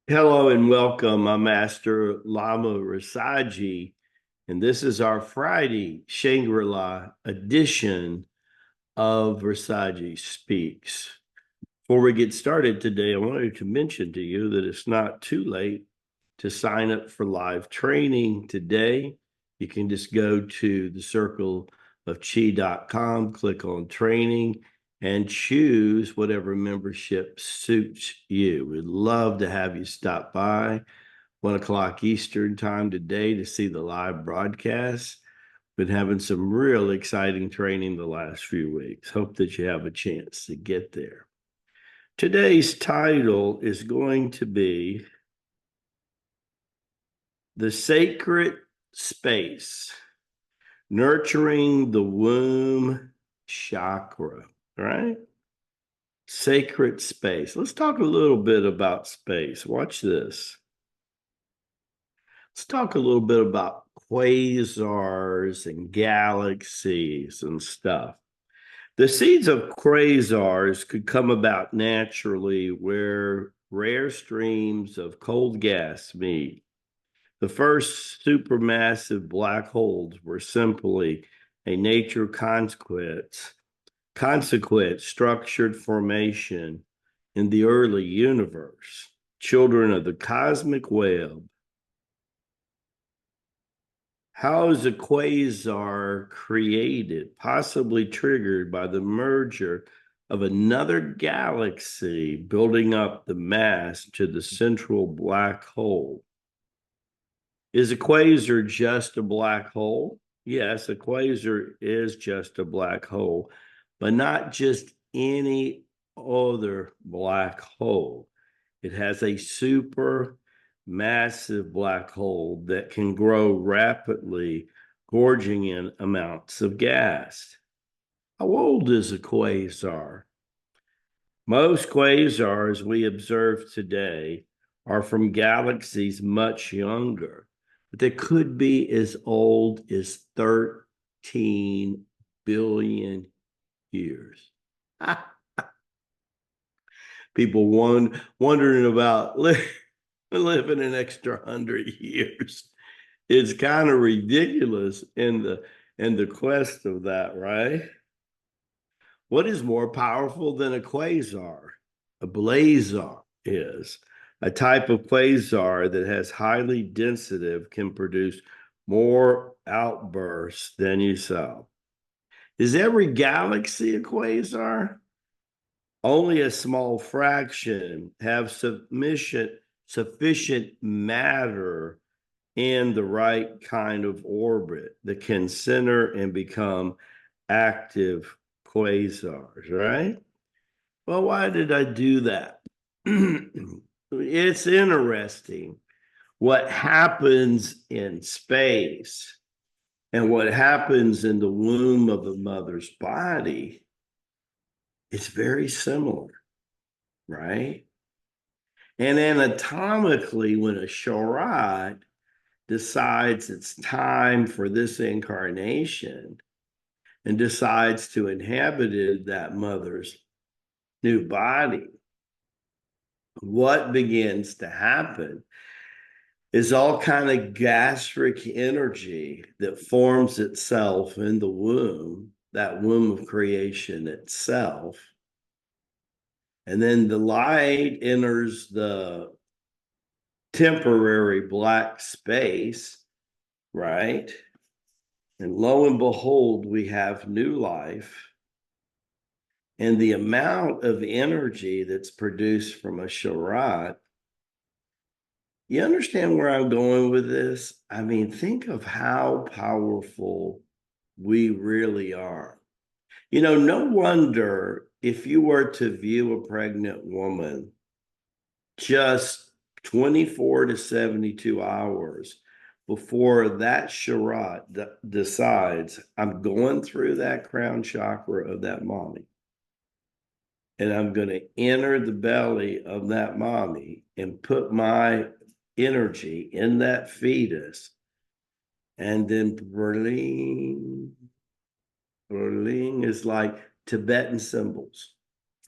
Hello and welcome. I'm Master Lama Rasaji, and this is our Friday Shangri-La edition of Rasaji Speaks. Before we get started today, I wanted to mention to you that it's not too late to sign up for live training today. You can just go to thecircleofchi.com, click on training, and choose whatever membership suits you. We'd love to have you stop by 1 o'clock Eastern time today to see the live broadcast. Been having some real exciting training the last few weeks. Hope that you have a chance to get there. Today's title is going to be The Sacred Space, Nurturing the Womb Chakra, right? Sacred space. Let's talk a little bit about space. Watch this. Let's talk a little bit about quasars and galaxies and stuff. The seeds of quasars could come about naturally where rare streams of cold gas meet. The first supermassive black holes were simply a nature consequent structured formation in the early universe, children of the cosmic web. How is a quasar created? Possibly triggered by the merger of another galaxy building up the mass to the central black hole. Is a quasar just a black hole? Yes, a quasar is just a black hole, but not just any other black hole. It has a super massive black hole that can grow rapidly, gorging in amounts of gas. How old is a quasar? Most quasars we observe today are from galaxies much younger, but they could be as old as 13 billion years. People wondering about living an extra 100 years. It's kind of ridiculous in the quest of that, right? What is more powerful than a quasar? A blazar is a type of quasar that has highly densitive, can produce more outbursts than you saw. Is every galaxy a quasar? Only a small fraction have sufficient matter in the right kind of orbit that can center and become active quasars, right? Well, why did I do that? It's interesting what happens in space and what happens in the womb of a mother's body. It's very similar, right? And anatomically, when a charade decides it's time for this incarnation and decides to inhabit that mother's new body, what begins to happen is all kind of gastric energy that forms itself in the womb, that womb of creation itself. And then the light enters the temporary black space, right? And lo and behold, we have new life. And the amount of energy that's produced from a charade, you understand where I'm going with this? I mean, think of how powerful we really are. No wonder if you were to view a pregnant woman just 24 to 72 hours before that charade decides, I'm going through that crown chakra of that mommy, and I'm going to enter the belly of that mommy and put my energy in that fetus, and then Berlin, Berlin is like Tibetan symbols.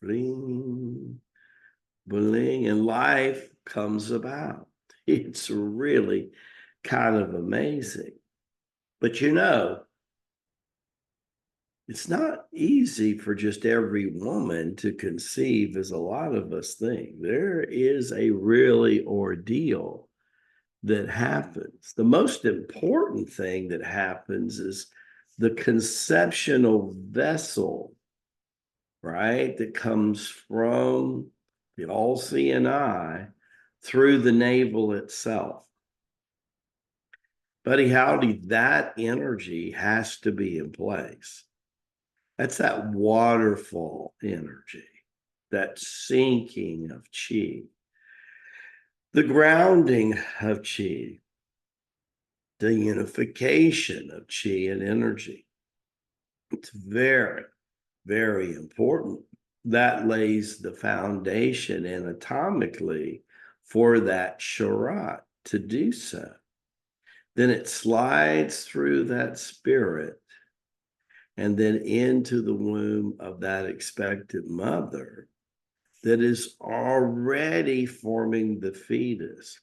Bling, bling, and life comes about. It's really kind of amazing. But it's not easy for just every woman to conceive as a lot of us think. There is a really ordeal that happens. The most important thing that happens is the conceptional vessel, right, that comes from the all-seeing eye through the navel itself. Buddy howdy, that energy has to be in place. That's that waterfall energy, that sinking of chi, the grounding of chi, the unification of chi and energy. It's very, very important. That lays the foundation anatomically for that sharat to do so. Then it slides through that spirit and then into the womb of that expectant mother that is already forming the fetus.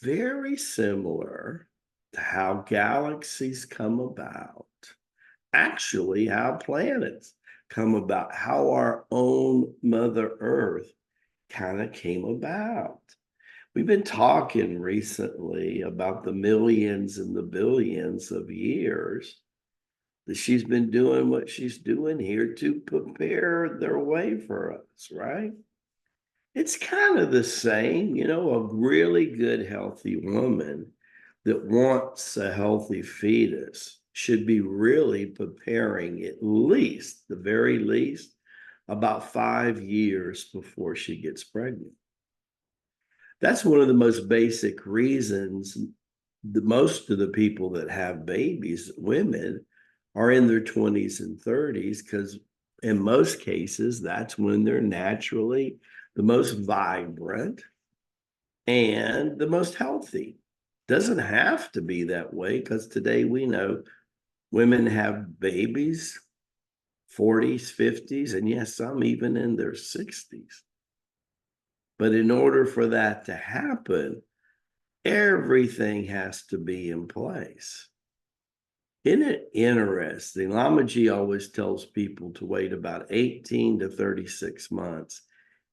Very similar to how galaxies come about, actually, how planets come about, how our own Mother Earth kind of came about. We've been talking recently about the millions and the billions of years that she's been doing what she's doing here to prepare their way for us, right? It's kind of the same, a really good, healthy woman that wants a healthy fetus should be really preparing at least, the very least, about 5 years before she gets pregnant. That's one of the most basic reasons that most of the people that have babies, women, are in their 20s and 30s, because in most cases, that's when they're naturally the most vibrant and the most healthy. Doesn't have to be that way, because today we know women have babies 40s, 50s, and yes, some even in their 60s. But in order for that to happen, everything has to be in place. Isn't it interesting? Lamaji always tells people to wait about 18 to 36 months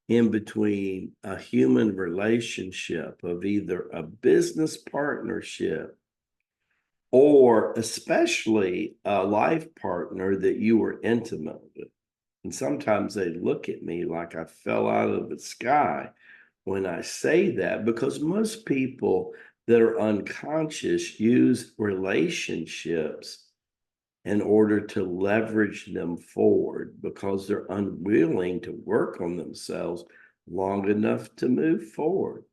in between a human relationship of either a business partnership or especially a life partner that you were intimate with. And sometimes they look at me like I fell out of the sky when I say that, because most people that are unconscious use relationships in order to leverage them forward because they're unwilling to work on themselves long enough to move forward.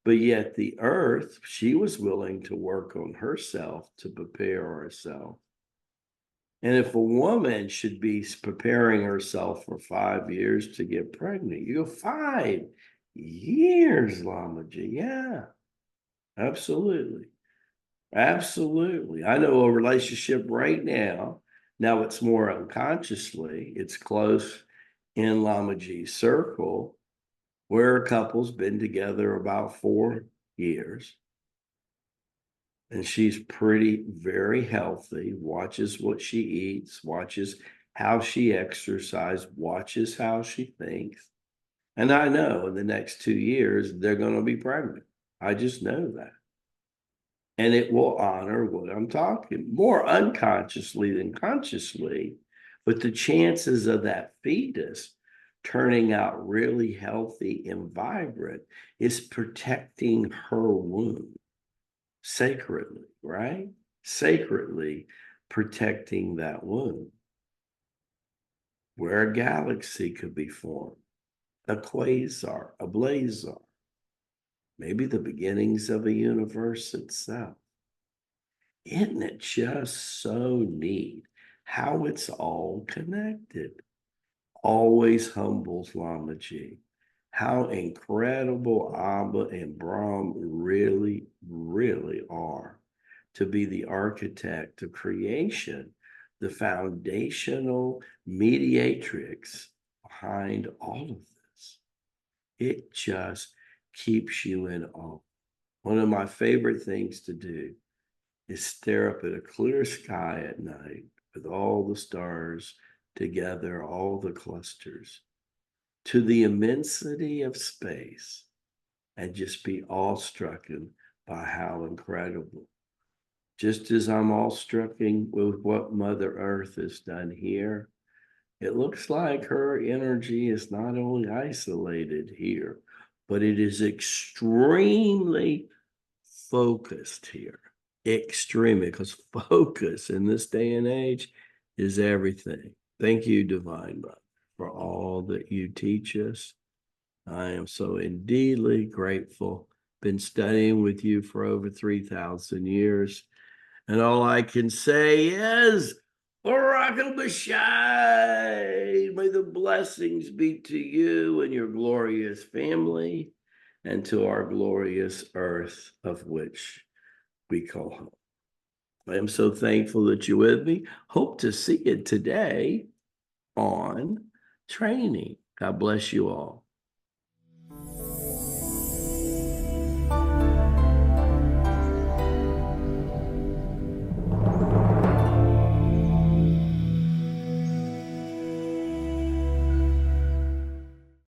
But yet the earth, she was willing to work on herself to prepare herself. And if a woman should be preparing herself for 5 years to get pregnant, you go 5 years, Lamaji. Yeah, absolutely. Absolutely. I know a relationship right now. Now it's more unconsciously, it's close in Lamaji's circle, where a couple's been together about 4 years. And she's very healthy, watches what she eats, watches how she exercises, watches how she thinks. And I know in the next 2 years, they're going to be pregnant. I just know that. And it will honor what I'm talking more unconsciously than consciously. But the chances of that fetus turning out really healthy and vibrant is protecting her womb sacredly, right? Sacredly protecting that womb where a galaxy could be formed, a quasar, a blazar, maybe the beginnings of a universe itself. Isn't it just so neat how it's all connected? Always humbles Lamaji. How incredible Abba and Brahm really, really are to be the architect of creation, the foundational mediatrix behind all of this. It just keeps you in awe. One of my favorite things to do is stare up at a clear sky at night with all the stars together, all the clusters, to the immensity of space, and just be awestruck by how incredible. Just as I'm awestruck with what Mother Earth has done here, it looks like her energy is not only isolated here, but it is extremely focused here. Extremely, because focus in this day and age is everything. Thank you, Divine Mother, for all that you teach us. I am so indeedly grateful. Been studying with you for over 3,000 years. And all I can say is, miraculous. May the blessings be to you and your glorious family and to our glorious earth of which we call home. I am so thankful that you're with me. Hope to see you today on training. God bless you all.